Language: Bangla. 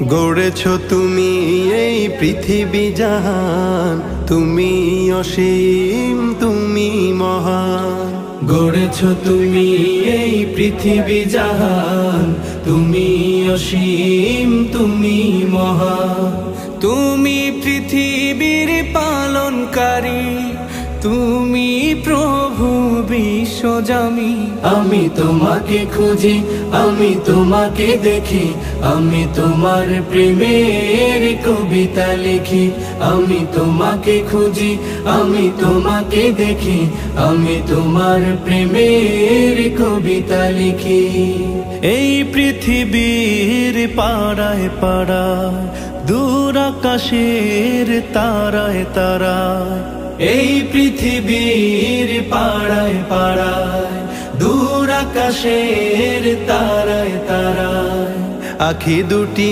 গড়েছ তুমি এই পৃথিবী জাহান, তুমি অসীম তুমি মহান। গড়েছ তুমি এই পৃথিবী জাহান, তুমি অসীম তুমি মহান। তুমি পৃথিবীর পালনকারী, তুমি প্রভু বিশ্বজামি। আমি তোমাকে খুঁজি, আমি তোমাকে দেখি, আমি তোমার প্রেমের কবিতা লিখি। আমি তোমাকে খুঁজি, আমি তোমাকে দেখি, আমি তোমার প্রেমের কবিতা লিখি। এই পৃথিবীর পাড়ায় পাড়ায়, দূর আকাশের তারায় তারায়, এই পৃথিবীর পাড়ায় পাড়ায়, দূর আকাশের তারায় তারায়, আখি দুটি